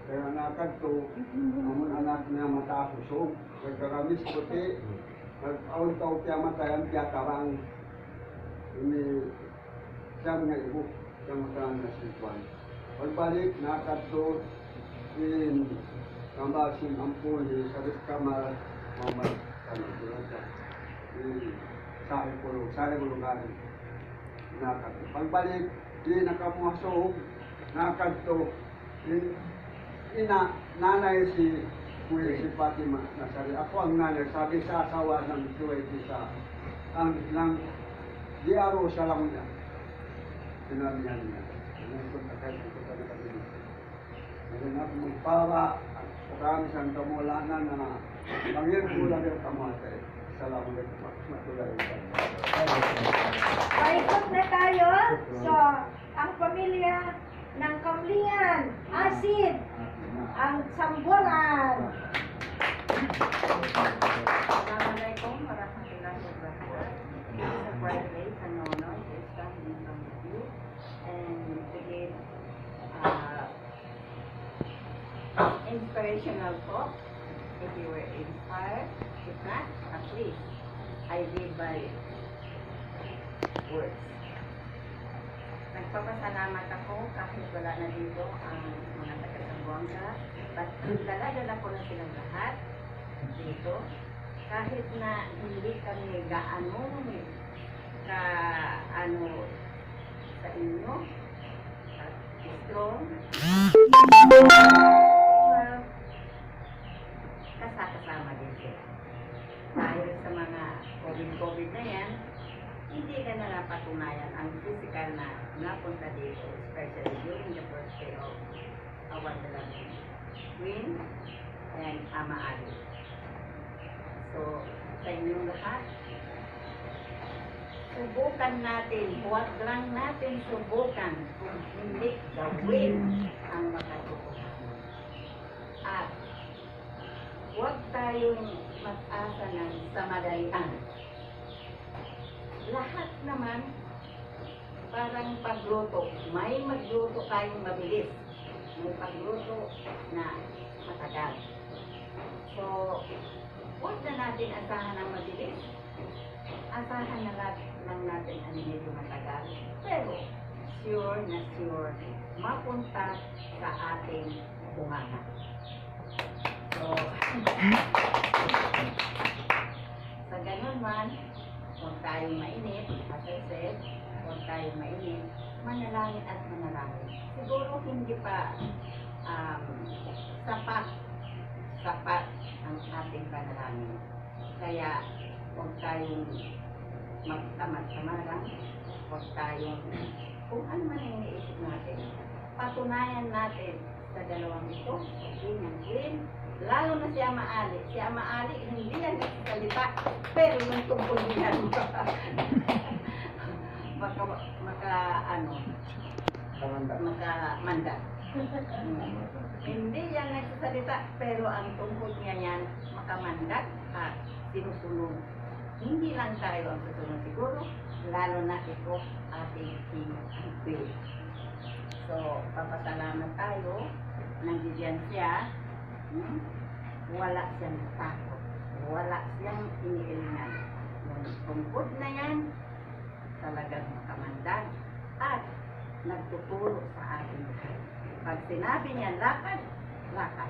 kaya nakadto, ang anak niya matakusog, kagkaramis puti, nag-auntaw kaya matayan, kaya tarang, ini, siyam nga ibo, siyam matayan na sitwan. Pagbalik, nakadto, in, kambasin, ampun, sarit kamar, mamay, sari pulugan nakad. Pagbalik, di nakamuasog, nakad to, nanay si Kuya si Fatima Nasari. Ako ang nanay, sabi sa asawa ng Kuya sa ang di araw sa lang niya. Sinabihan niya. Nangikot na kayo, ikot na kami. Ngayon ako magpawa, kami sa kamulanan na pangyan ko lang yung kamatay. Assalamualaikum warahmatullahi wabarakatuh. Paikot na tayo. So, ang pamilya ng Kamlingan, Asid, ang Samburan. Assalamualaikum warahmatullahi wabarakatuh. It's a bright day, a nono, to stand in front of you and to give inspirational talk. If you were inspired, if not, at least I live by words. Nagpapasalamat ako kahit wala na dito ang mga taga-Sambuanga, but dala-dala ko na silang lahat dito. Kahit na hindi kami gaano ka sa inyo at strong, well, kasama din sila. Dahil sa mga COVID na yan, hindi ka na napatunayan ang physical na napunta dito, especially during the first day of our beloved Queen and Ama Ali. So, sa inyong lahat, subukan natin, huwag lang natin subukan kung hindi gawin ang makatutunan. At huwag tayong mag-asa ng samadalian. Lahat naman, parang pagluto. May magluto tayong mabilis. May pagluto na matagal. So, huwag na natin asahan ng mabilis. Asahan na lang natin ang medyo matagal. Pero, sure na sure, mapunta sa ating bunganga. So, sa ganun man, huwag tayong mainit, as I said, huwag tayong mainit, manalangin at manalangin. Siguro hindi pa sapat ang ating panalangin. Kaya, huwag tayong magtamad-tamaran, huwag tayong, kung ano man ang iniisip natin, patunayan natin sa dalawang ito, King and Queen, lalo na si Ama Ali. Si Ama Ali, hindi yan nagsasalita, pero yung tungkol niyan, makamanda. Hindi yan nagsasalita, pero ang tungkol niya yan, makamandak at sinusunod. Hindi lang tayo ang susunod siguro, lalo na ito ating King and Queen. So, papasalamat tayo, nandiyan siya, wala siyang takot, wala siyang iniilingan. Yung tungkod na yan, talagang makamandag at nagtuturo sa ating lahat. Pag sinabi niya lakad, lakad.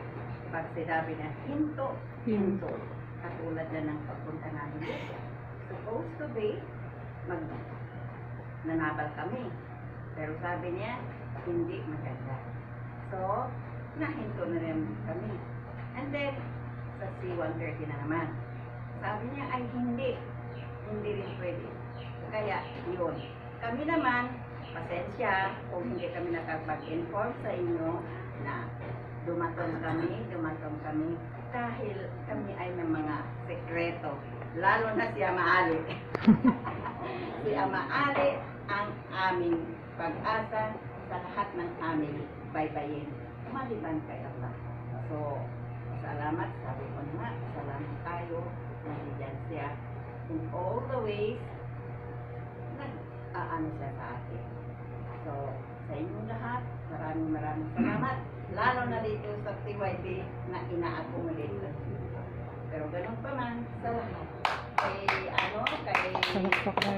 Pag sinabi niya hinto, hinto. Katulad na ng pagpunta namin dito. Supposed to be, nanabal kami. Pero sabi niya, hindi maganda. So, nahinto na rin kami. And then, sa C-130 na naman. Sabi niya ay hindi rin pwede. Kaya, yun. Kami naman, pasensya kung hindi kami nakapag-inform sa inyo na dumatong kami dahil kami ay may mga sekreto. Lalo na si Ama Ali. Si Ama Ali ang aming pag-asa sa lahat ng family. baybayin maliban kay Allah. So, salamat, sabi ko nga, salamat tayo, nandiyan siya in all the ways, nag-aano siya sa atin. So, sa inyong lahat, maraming salamat, lalo na dito sa TYT na ina-accommodate sa dito. Pero ganun pa man, sa lahat. Kay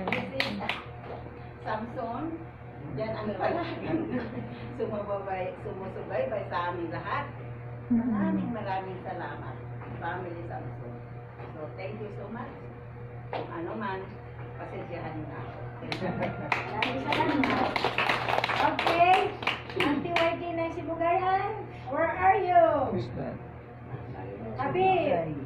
Mrs. Samson, yan ang palaging sumusubaybay sa aming lahat. Maraming salamat, Family Samson. So, thank you so much. Kung ano man, pasensyahan niyo na ako. Maraming salamat. Okay, Auntie YT ng Sibugayan, where are you? Habib,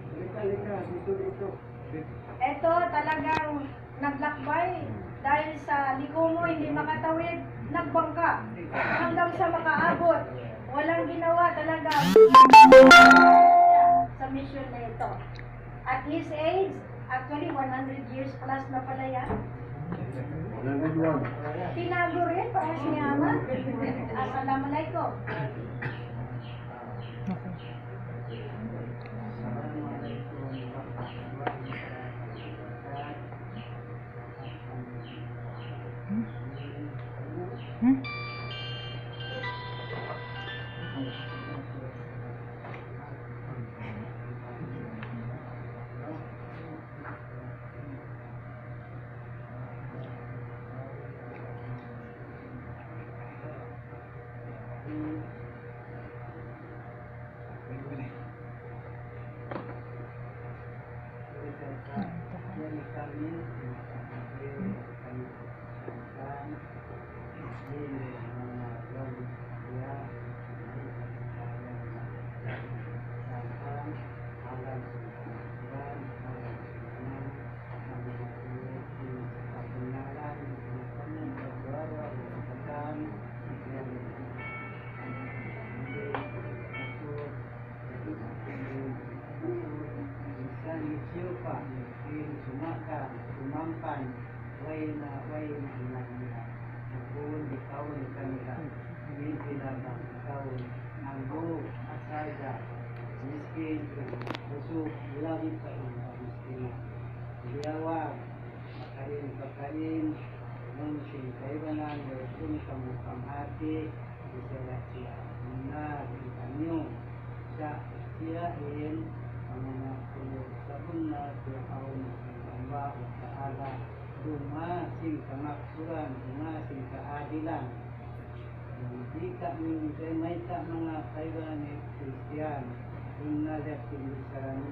eto talagang naglakbay dahil sa liko mo hindi makatawid, nagbangka hanggang sa makaabot. Walang ginawa talaga sa mission na ito. At his age, actually 100 years plus na pala yan. Tinago rin para si Ama. Assalamualaikum. Sumampan, way na hinahina. Nagbuon, ikawon kanila. Hindi sila na ikawon. Ang buo, asarga, miskin, busog, lagi pa rin ang miskin. Liyawag, makain, pagkain, nung singkaiwanan, kung kamukang hati, isala siya. Muna, ikanyo, siyain, ang mga tulog sa buna, tuyaon, Allah Ta'ala, dumasing kamaksuran, dumasing kaadilan. Hindi kami may mga kaibahan ni Kristiyan, unalat kinisaran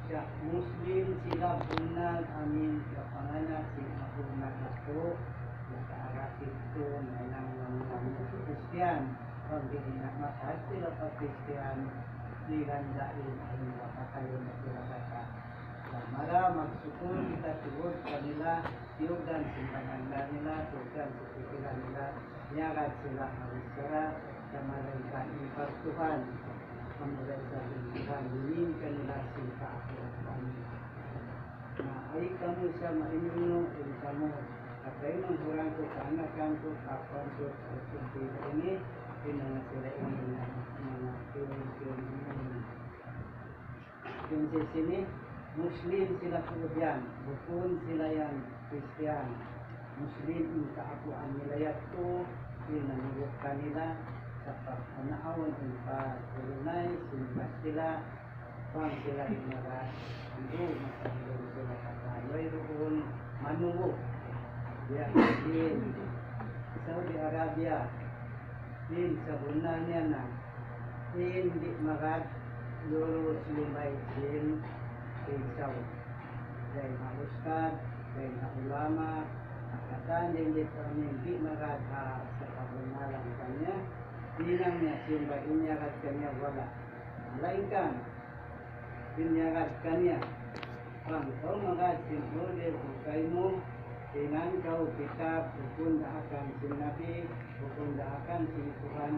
siya Muslim sila bunal amin sa panganak si Abdurajak ako nakaarapit ko na lang ng Kristiyan. Pag dinamakas sila pa Kristiyan, dilandain ang makakayo na sila kata. Mara magsukul kita tugod kanila, tiyugan simpangan nila, tiyugan sa pikilan nila, nyagad sila ang isara, sa marangkan ipartuhan, pamulay sa bintuhan, dinin kanila sila ako at kanila. Na ay kamu sa mainyo, ay kamu, at ay mangurang ko, kaanakan ko, kapan ko, sa sumpila ini, pinanga sila ini na mga tuwing-tuwing yung sisini, Muslim sila kemudian, bukun sila yang Kristian. Muslim minta akuan nila yato, pinanurut kanila sa pag-anaawon ang pag-ulunay, simpas sila, pang sila inara, ando, masahilong sila kataloy roon, manuwo. Din, Saudi Arabia, din sa bunan niya na, hindi magad, lurus limay din, Isaw, dahil na ustad, dahil na ulama, nakatan din dito hindi makata sa pagmamalang kanya, bilang niya simba inyakat kanya wala. Malainkan, inyakat kanya, pang kau magat simbolin ukay mo, tinan kau kitab, hukun daakan sinabi, hukun daakan sinituhan,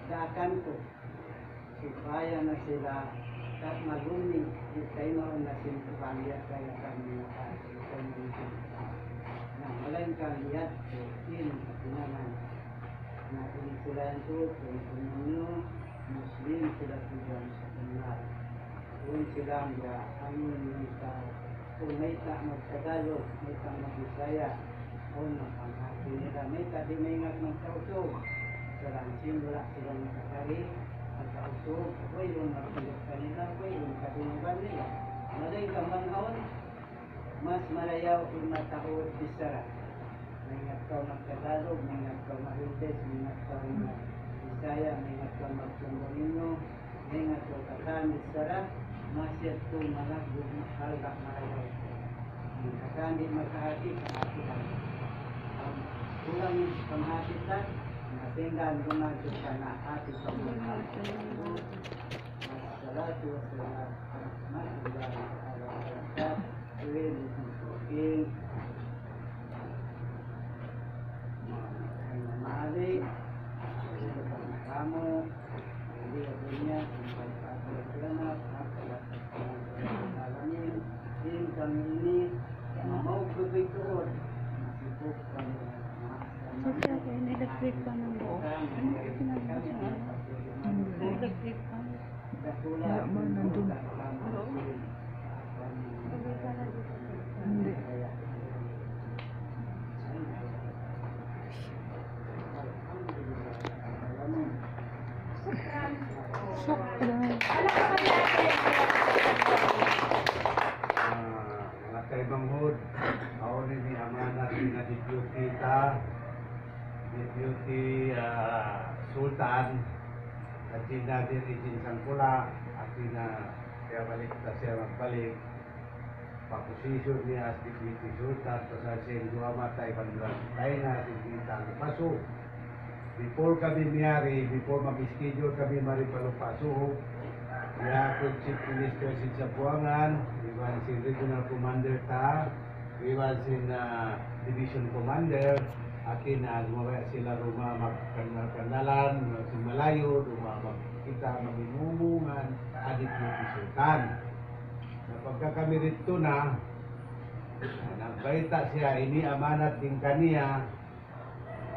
daakan ko, supaya na sila at maguning ikay mo na sintukan lihat kaya kami ikay mo na sintukan na malain kang lihat in pinangan natin sila ito, Pilipino, Muslim sila tugang sa kanila. Kung sila ang nita, kung may ta mag-Tagalog, may ta mag-Bisaya, kung mapanghati nila, may ta di may nga magkausog. Saransin, wala silang nakakari, magkausog, ako'y yung magpilip kanila, ako'y yung katinuban nila. Malay ka mangaon, mas malayaw kung mataot bisara. May ngataw mag-Tagalog, may ngataw mag-Hildes, may ngataw mag-Bisaya, may ngataw mag-Sundonino, may ngataw kakan bisara, masya ito malagog mahalak malayaw. Ang kakan di magkahati, kahati lang. Kulang yung pamahati lang, natinggan gumagod ka na ati pamahati. Salatu wassalam warahmatullahi wabarakatuh. Tuwing mahali kamu hindi ako niya kung pagpapalaganap alamin din kami ini mau berbituon masibuk kami Kasi ako, in-electric pa ng buo. Ano sinabi ko siya? In-electric pa. wala man, nandun. Hindi. Sukran. Mga kaibanghod, ako rin ni amanat na Deputy Sultan at natin itin sangkula at kaya balik na siya magbalik pakusisyon niya as Deputy Sultan pasal siya dua matay pandulang tayo na kita paso before kami miyari, before mag-schedule kami maripalupaso kaya kung Chief Minister sa Buangan, iwan si Regional Commander ta, iwan si Division Commander, akin na lumabaya sila ruma magkanalan, si Malayo, ruma magkita, maginumungan, adik yung Sultan. Napagka kami rito na, nagbaita siya, ini amanat din kaniya,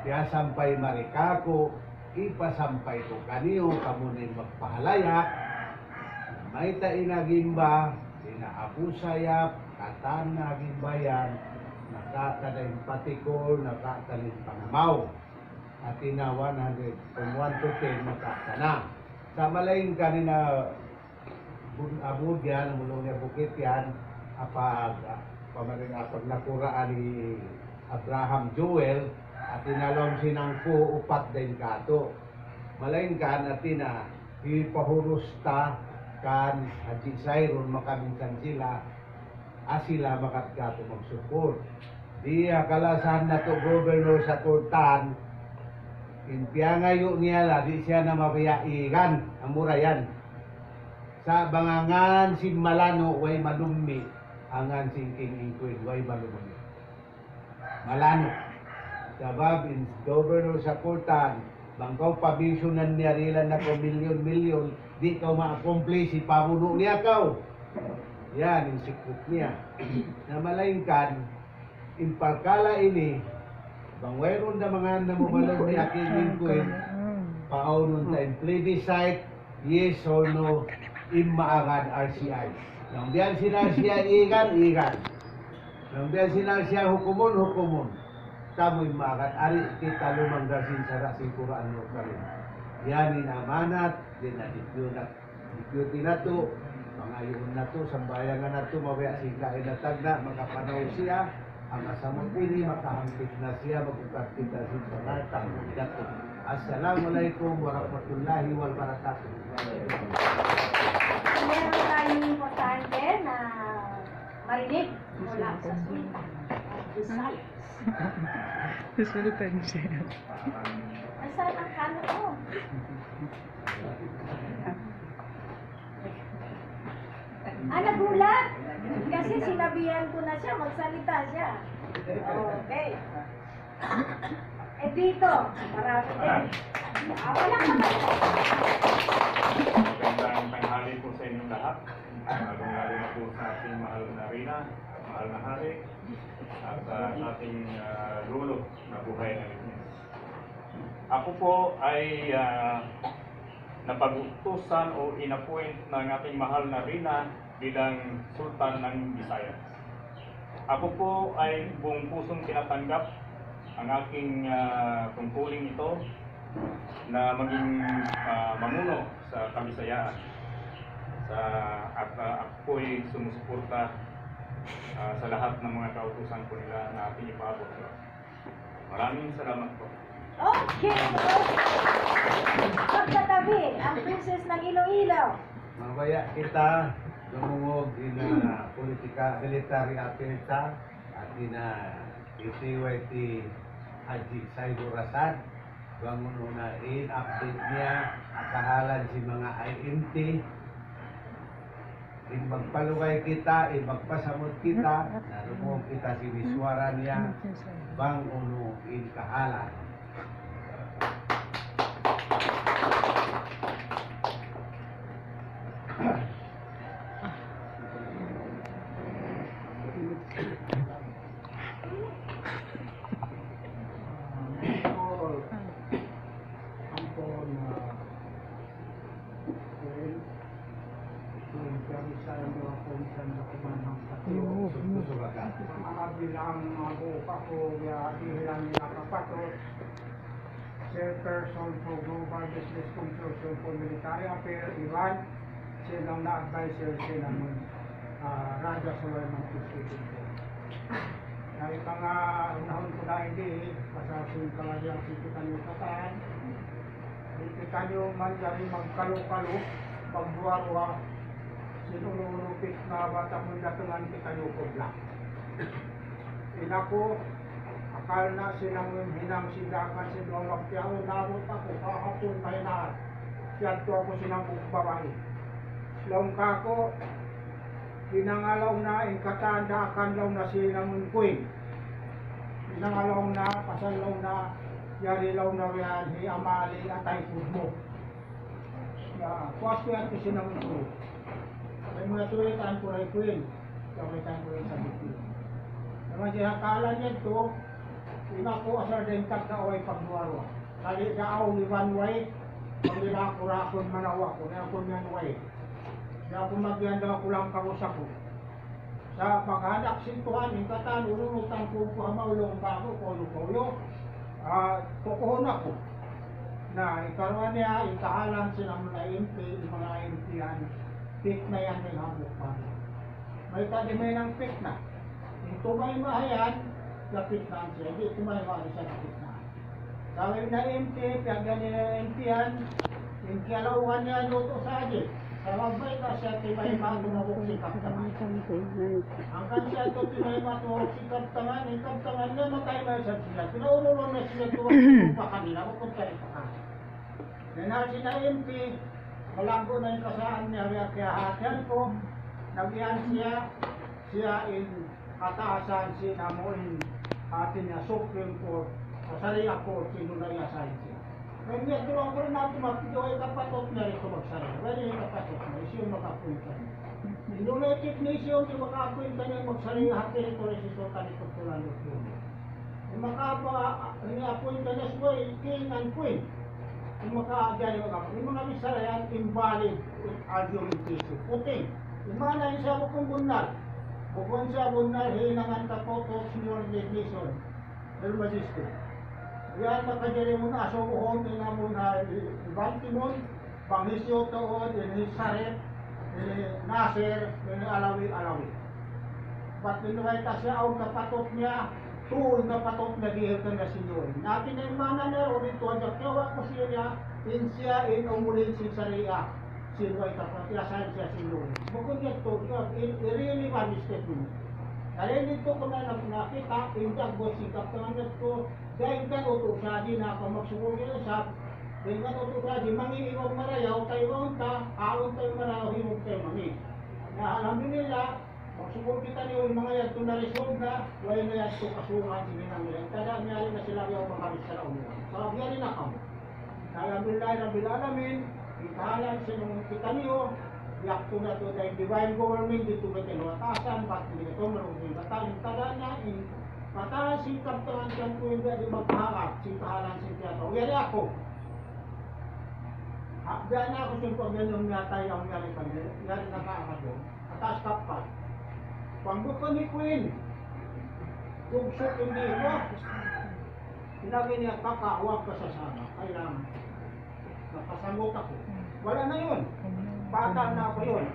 kaya sampay marikako, ipasampay ko kaniyo, kamunin magpahalaya, may tainagimba, sinaapusayap, katan na gimbayan, nakakadaing patikol, nakakaling pangamaw. At ina 100, from 1 to 10, nakakana. Sa malaking kanina, abud yan, mulong niya bukit yan, pag nakuraan ni Abraham Joel, at inalom sinangko, upat din kato. Malaking kan, at ina, ipahurusta, kan Haji Sayron makaminsan sila sila makatkato mag-support. Di kalasan na to governor sa Tultan impiangayo niya la di siya na mapayaigan ang murayan sa bangangan si Malano way malummi angan singking inquid way malummi Malano sabab in governor sa Tultan bangkaw pabisyonan niya rila na ko milyon-milyon di ka ma-accomplish si pamuno niya kaw. Yan, yung secret niya. Na malaingkan, impalkala ini, bang mayroon na mga namubalog ni aking lingkuin, paunon ta in plebiscite, yes or no, immaagad RCI. Nang diyan sila siya igan. Nang diyan sila siya hukumon. Tamoy maagad, ari kita lumanggasin sa rasikuran mo kami. Yan inamanat, din na deputy na to, pangayon na to, sambayangan na to, mawaya singkain na tagna, makapanaw siya, ang asamot ini, makahangkit na siya, magkukartit na siya sa natang dato. Assalamualaikum warahmatullahi wabarakatuh. Meron tayong importante na marinig mula sa Sultan of Visayas. Sultan siya. Nasaan ang kano ko? Nagulat! Kasi sinabihan ko na siya, magsalita siya. Okay. Dito, marami din. Wala ka ba? Magandang tanghali po sa inyong lahat. Lalo na po sa ating mahal na Rina, mahal na Hari, at sa ating lulo na buhay na lignis. Ako po ay napag-utusan o inappoint ng ating mahal na Rina bilang Sultan ng Visayas. Ako po ay buong pusong tinatanggap ang aking tungkulin ito na maging mamuno sa Kabisayaan. At ako po ay sumusuporta sa lahat ng mga kautusan po nila na ating ipaabot. Maraming salamat po. Okay! Pagkatabi, ang princess ng Iloilo. Mamaya kita lumungog ina politika military apelta at ina itiwati Haji Saiful Rasad bangun unain update niya kahalan si mga INT in magpalugay kita, in magpasamot kita narumog kita si Wiswara niya bang uno in kahalan. bilang buka ko ya ihilang nila kapatos Chairperson for Global Business Consortium for Military Affairs Ivan silang na-advisor silang Raja Sulaiman Institute ko dahil ka nga unahon ko na hindi pasasin ka nga yung sikitan yung kataan sikitan yung man dali magkalo-kalo pagbuwarwa sinulurupit na bata mo datungan kita yung kubla Inako, akal na silang hinang sigakan silang magtiyaw, narot ako, kahapon tayo na. Siyadto ako silang babae. Silang kako, pinangalaw na, inkatanda akan law na silang unkuin. Pinangalaw na, pasalaw na, yari law na yan, hiamali atay pudmo. Kuwas ko yan ko silang unkuin. May mga tulitan ko rin kuin, kawitan ko rin sa bitin. Naman siya kala niya ito, inako asal din kat na away pagbuwarwa. Kali daaw ni one way, pag ninakurakon manawa ko, ninakurakon yan way. Kaya kung magyanda ko lang kamusa ko. Sa paghadak sintuhan, yung katan, urunutang ko po maulong pa ako, kolo-kolo. Kukuhon ako. Na ikaroon niya, ikahalan silang mga MP, mga MP yan, pik na yan ng habok pa. May kadimay ng pik na. Kung may mahayan, lapit na siya. Hindi kung may mahayan siya, lapit na. Sabi na MP, kaya ganyan na MP yan, yung kialawan niya luto sa adik. Sa magbay ka siya, timay matumabok si Kaptangan. Ang kansiya ito, timay matumabok si Kaptangan, yung Kaptangan niya, matay na siya sila. Pinaululong na sila tuwag pa kanila, kung kayo pa ka. Nanal si na MP, malanggo na yung kasaan niya, kaya hatian ko, nagyan siya in kataasan sinamuin atin na Supreme Court o Sharia Court sinunay asahin siya. Ngayon nga, tulungan ko rin natin magpito ay kapatot na rin ito magsarin. Pwede yung kapatot na, isyo makapunta niya. Sinunay technician yung makapunta niya magsarin hati ito rin si Sultan ito tulang ito. Yung makapunta niya siya, king and queen. Yung makaadyan yung makapunta. Yung mga bisarayan, invalid argumentation. Puting. Yung mga na yung sabi kong bunal. Bukod sa bunal, hinangan kapotok senior technician. El Magisto. Yan makajari mo na, so uhon na muna Baltimore, Pangisyo toon, Saret, Nasir, Alawi. Ba't pinukita siya, ang kapatok niya, tuon kapatok na dihilkan na senior. Natin na yung mana na rin ito, ang kawa ko siya, siya in umulin si Saria. Sino ay kapatiyasan siya senior. Bukod nito, irrelevant statement. Kaya dito ko na nakita, pindag mo si Kaptangan nito, dahil ka uto siya, di na ako magsugod nila sa, dahil ka uto siya, di manginigong marayaw, tayo ka, aon tayo marayaw, himog tayo mami. Na alam nila, magsugod kita niyo yung mga yan, ito na resolve na, wala na yan ito kasungan, sinunang nila. Kada niyari na sila yung makabit sa laungan. Sabi yan rin ako. Alhamdulillah, nabilalamin, ikahalan sa nung kita niyo, yakto na ito dahil divine government dito ba tinawatasan, ba't hindi ito marunong batayin. Tada niya, Kata si Kaptaran siyang kuwing di magpaharap, si tahanan si Tiyato. Yari ako. Diyan na ako siyang ganyan yata yung yari kami. Yari nakaakat doon. Atas kapat. Pangbuko ni Queen. Tugsok hindi mo. Sinabi niya, kakawag ka sa sama. Kailangan. Nakasamot ako. Wala na yun. Bata na ako yun.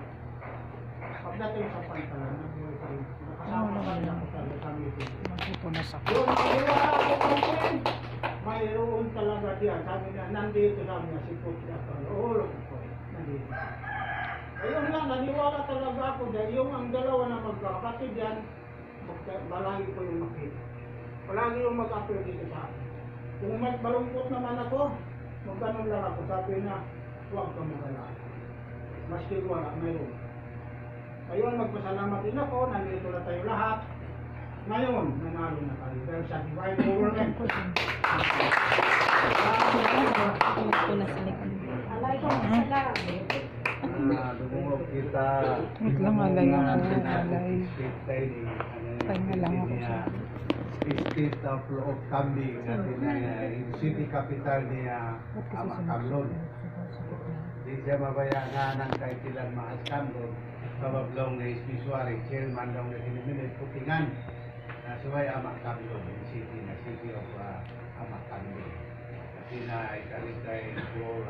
Pagdating sa pantalan, nagbuhay ka rin. Nakasama ka rin ako sa meeting. Yun, naiwala ako kung Queen. Mayroon talaga diyan. Sabi niya, nandito sabi niya, si Puti ako. Oo, nandito. Ayun lang, naniwala talaga ako dahil yung ang dalawa na magkakatid yan, malagi ko yung makita. Palagi yung mag-appeal dito sa akin. Kung malungkot naman ako, magkanon lang ako. Sabi niya, huwag ka magalala. Maski wala, mayroon. Ayun, magpasalamat din ako, nandito na tayo lahat. Ngayon, nanalo na tayo. Dahil sa divine government. Alay ko, salamat. Dumulog kita. Wait lang, alay ako. Alay. State training. Pahinga lang ako sa... State of law of kambing natin na yung city capital niya Kamlon. Di siya mabayangan ng kahit ilang mahal Kamlon. Kabablong na ispiswari, chairman lang na siniminit putingan. Nasuway Amak Kamlon, yung city of Amak Kamlon. Kasi na ikalitay ko